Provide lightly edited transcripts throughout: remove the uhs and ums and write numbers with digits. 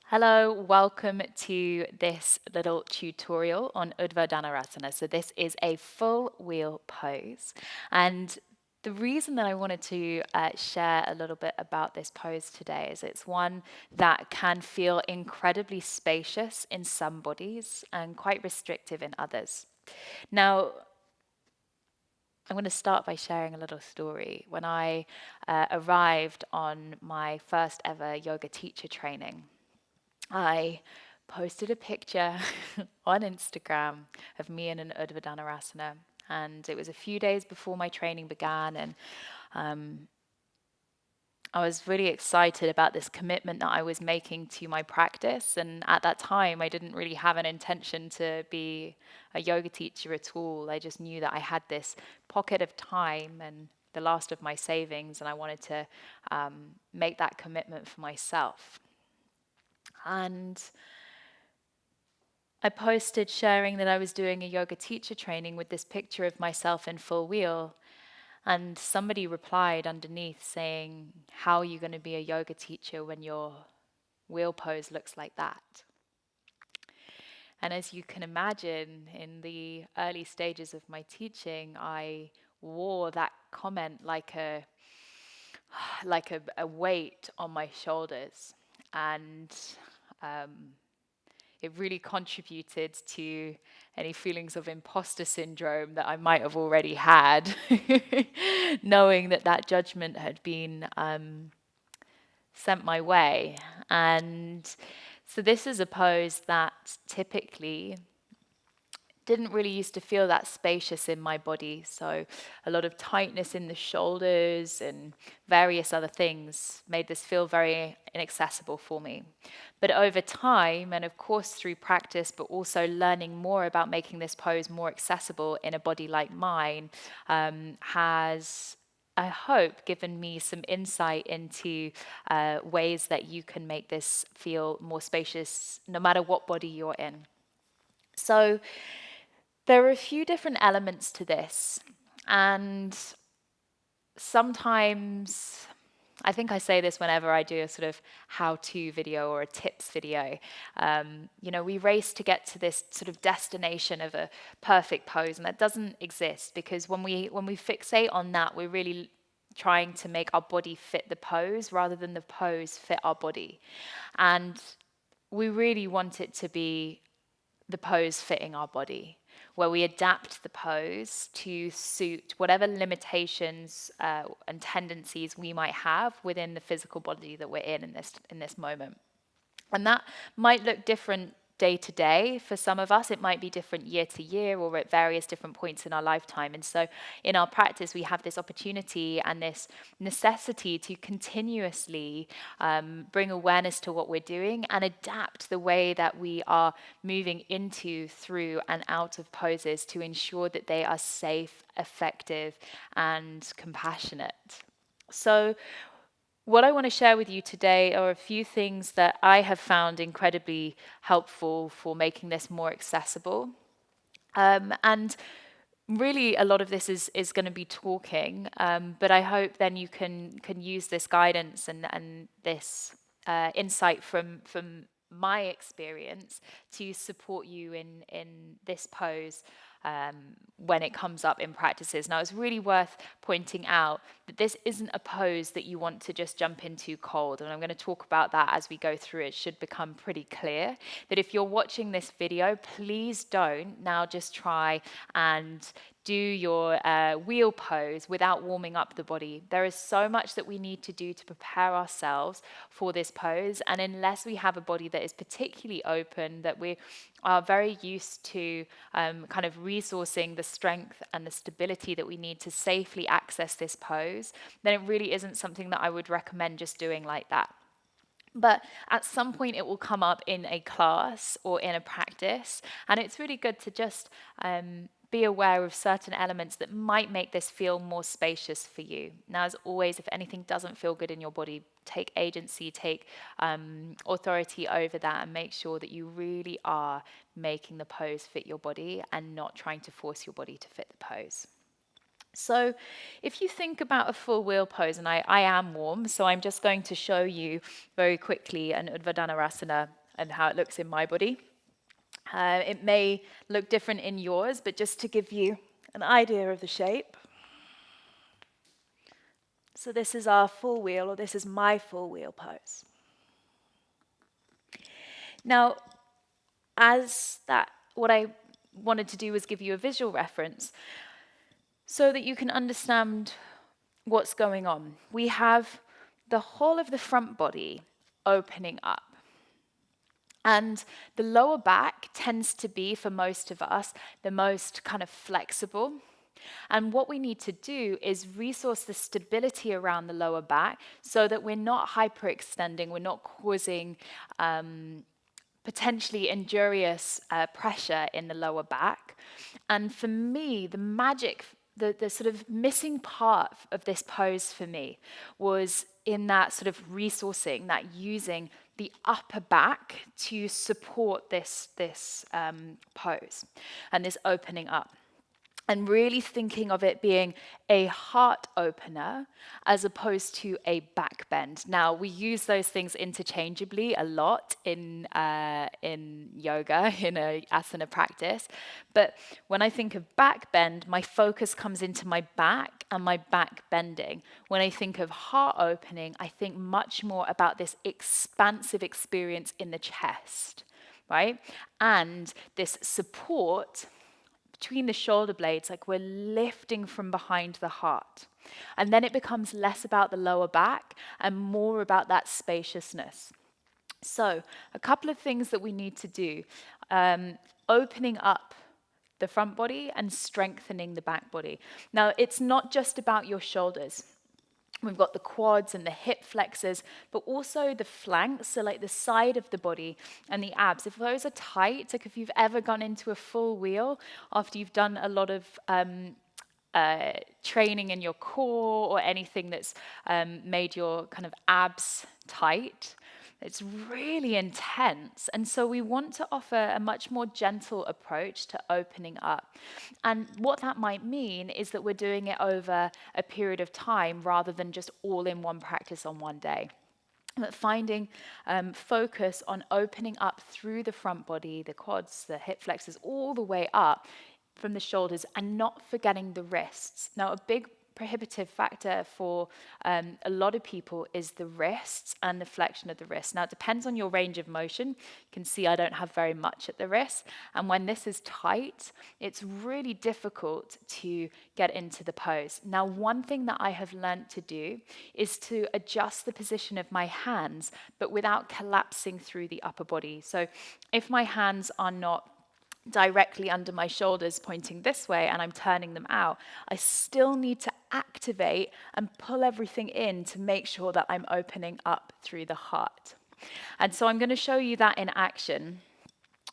Hello, welcome to this little tutorial on Urdhva Danurasana. So this is a full wheel pose. And the reason that I wanted to share a little bit about this pose today is it's one that can feel incredibly spacious in some bodies and quite restrictive in others. Now, I'm going to start by sharing a little story. When I arrived on my first ever yoga teacher training, I posted a picture on Instagram of me in an Urdhva Danurasana, and it was a few days before my training began, and um, I was really excited about this commitment that I was making to my practice. And at that time, I didn't really have an intention to be a yoga teacher at all. I just knew that I had this pocket of time and the last of my savings, and I wanted to make that commitment for myself. And I posted sharing that I was doing a yoga teacher training with this picture of myself in full wheel. And somebody replied underneath saying, "How are you going to be a yoga teacher when your wheel pose looks like that?" And as you can imagine, in the early stages of my teaching, I wore that comment like a weight on my shoulders. And um, it really contributed to any feelings of imposter syndrome that I might have already had, knowing that that judgment had been sent my way. And so this is a pose that typically didn't really used to feel that spacious in my body. So a lot of tightness in the shoulders and various other things made this feel very inaccessible for me. But over time, and of course through practice, but also learning more about making this pose more accessible in a body like mine, has, I hope, given me some insight into ways that you can make this feel more spacious no matter what body you're in. So there are a few different elements to this, and sometimes, I think I say this whenever I do a sort of how-to video or a tips video. We race to get to this sort of destination of a perfect pose, and that doesn't exist, because when we fixate on that, we're really trying to make our body fit the pose rather than the pose fit our body. And we really want it to be the pose fitting our body, where we adapt the pose to suit whatever limitations and tendencies we might have within the physical body that we're in this moment. And that might look different day to day. For some of us, it might be different year to year or at various different points in our lifetime. And so in our practice, we have this opportunity and this necessity to continuously bring awareness to what we're doing and adapt the way that we are moving into, through, and out of poses to ensure that they are safe, effective, and compassionate. So what I want to share with you today are a few things that I have found incredibly helpful for making this more accessible. And really, a lot of this is going to be talking, but I hope then you can use this guidance and this insight from my experience to support you in this pose when it comes up in practices. Now, it's really worth pointing out that this isn't a pose that you want to just jump into cold, and I'm going to talk about that as we go through. It should become pretty clear that if you're watching this video, please don't now just try and do your wheel pose without warming up the body. There is so much that we need to do to prepare ourselves for this pose, and unless we have a body that is particularly open, that we are very used to kind of resourcing the strength and the stability that we need to safely access this pose, then it really isn't something that I would recommend just doing like that. But at some point it will come up in a class or in a practice, and it's really good to just be aware of certain elements that might make this feel more spacious for you. Now, as always, if anything doesn't feel good in your body, take agency, take authority over that, and make sure that you really are making the pose fit your body and not trying to force your body to fit the pose. So if you think about a full wheel pose, and I am warm, so I'm just going to show you very quickly an Urdhva Danurasana and how it looks in my body. It may look different in yours, but just to give you an idea of the shape. So this is our full wheel, or this is my full wheel pose. Now, what I wanted to do was give you a visual reference so that you can understand what's going on. We have the whole of the front body opening up. And the lower back tends to be, for most of us, the most kind of flexible. And what we need to do is resource the stability around the lower back so that we're not hyperextending, we're not causing potentially injurious pressure in the lower back. And for me, the magic, the sort of missing part of this pose for me was in that sort of resourcing, that using the upper back to support this pose and this opening up. And really thinking of it being a heart opener as opposed to a back bend. Now, we use those things interchangeably a lot in yoga, in a asana practice. But when I think of back bend, my focus comes into my back and my back bending. When I think of heart opening, I think much more about this expansive experience in the chest, right? And this support between the shoulder blades, like we're lifting from behind the heart. And then it becomes less about the lower back and more about that spaciousness. So a couple of things that we need to do. Opening up the front body and strengthening the back body. Now, it's not just about your shoulders. We've got the quads and the hip flexors, but also the flanks, so like the side of the body and the abs. If those are tight, like if you've ever gone into a full wheel after you've done a lot of training in your core or anything that's made your kind of abs tight, it's really intense. And so we want to offer a much more gentle approach to opening up. And what that might mean is that we're doing it over a period of time rather than just all in one practice on one day. But finding focus on opening up through the front body, the quads, the hip flexors, all the way up from the shoulders, and not forgetting the wrists. Now, a big prohibitive factor for a lot of people is the wrists and the flexion of the wrists. Now, it depends on your range of motion. You can see I don't have very much at the wrist. And when this is tight, it's really difficult to get into the pose. Now, one thing that I have learned to do is to adjust the position of my hands, but without collapsing through the upper body. So if my hands are not directly under my shoulders pointing this way and I'm turning them out, I still need to activate and pull everything in to make sure that I'm opening up through the heart. And so I'm going to show you that in action.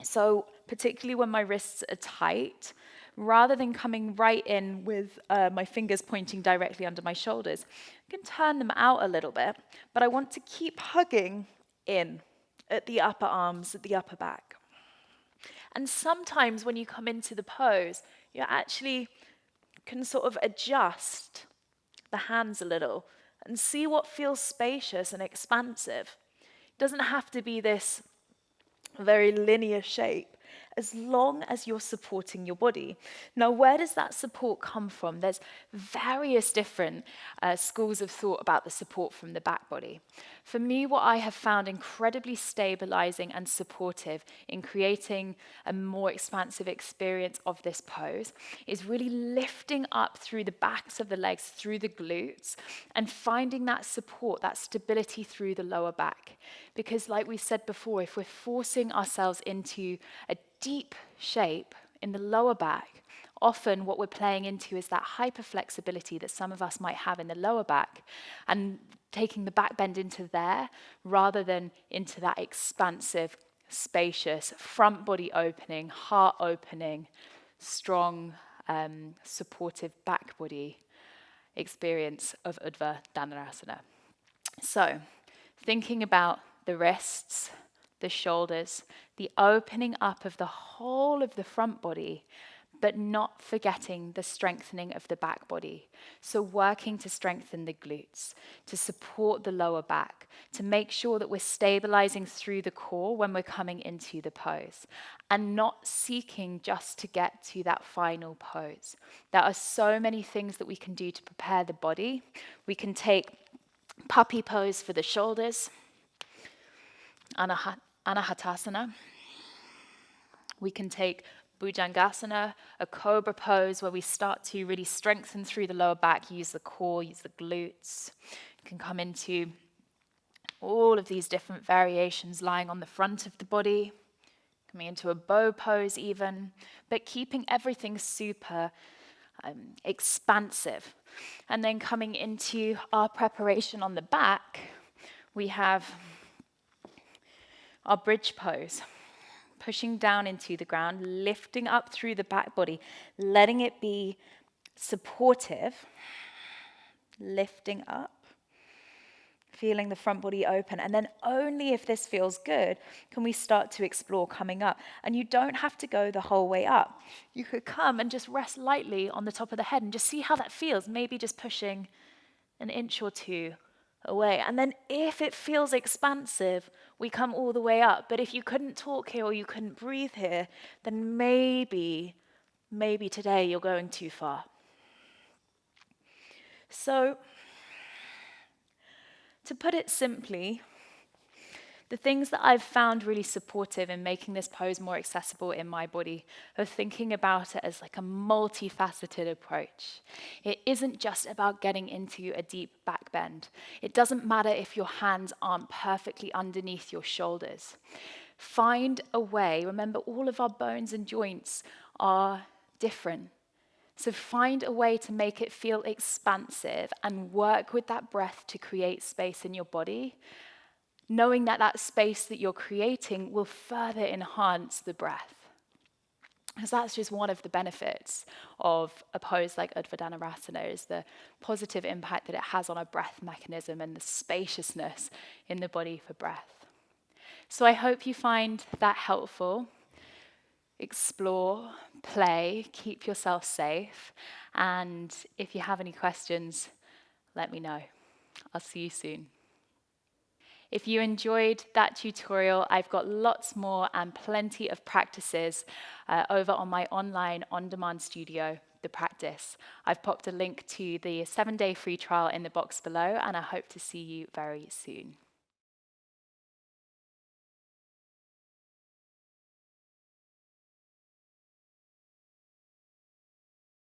So particularly when my wrists are tight, rather than coming right in with my fingers pointing directly under my shoulders, I can turn them out a little bit, but I want to keep hugging in at the upper arms, at the upper back. And sometimes when you come into the pose, you actually can sort of adjust the hands a little and see what feels spacious and expansive. It doesn't have to be this very linear shape, as long as you're supporting your body. Now, where does that support come from? There's various different schools of thought about the support from the back body. For me, what I have found incredibly stabilizing and supportive in creating a more expansive experience of this pose is really lifting up through the backs of the legs, through the glutes, and finding that support, that stability through the lower back. Because like we said before, if we're forcing ourselves into a deep shape in the lower back, often what we're playing into is that hyperflexibility that some of us might have in the lower back and taking the back bend into there rather than into that expansive, spacious, front body opening, heart opening, strong, supportive back body experience of Urdhva Danurasana. So, thinking about the wrists, the shoulders, the opening up of the whole of the front body, but not forgetting the strengthening of the back body. So working to strengthen the glutes, to support the lower back, to make sure that we're stabilizing through the core when we're coming into the pose, and not seeking just to get to that final pose. There are so many things that we can do to prepare the body. We can take puppy pose for the shoulders, anahatasana. We can take bhujangasana, a cobra pose where we start to really strengthen through the lower back, use the core, use the glutes. You can come into all of these different variations lying on the front of the body, coming into a bow pose even, but keeping everything super expansive. And then coming into our preparation on the back, we have our bridge pose. Pushing down into the ground, lifting up through the back body, letting it be supportive, lifting up, feeling the front body open. And then only if this feels good can we start to explore coming up. And you don't have to go the whole way up. You could come and just rest lightly on the top of the head and just see how that feels, maybe just pushing an inch or two away. And then if it feels expansive, we come all the way up. But if you couldn't talk here or you couldn't breathe here, then maybe today you're going too far. So, to put it simply, the things that I've found really supportive in making this pose more accessible in my body are thinking about it as like a multifaceted approach. It isn't just about getting into a deep back bend. It doesn't matter if your hands aren't perfectly underneath your shoulders. Find a way, remember all of our bones and joints are different. So find a way to make it feel expansive and work with that breath to create space in your body, knowing that that space that you're creating will further enhance the breath. Because that's just one of the benefits of a pose like Urdhva Danurasana, is the positive impact that it has on our breath mechanism and the spaciousness in the body for breath. So I hope you find that helpful. Explore, play, keep yourself safe, and if you have any questions, let me know. I'll see you soon. If you enjoyed that tutorial, I've got lots more and plenty of practices over on my online on-demand studio, The Practice. I've popped a link to the 7-day free trial in the box below, and I hope to see you very soon.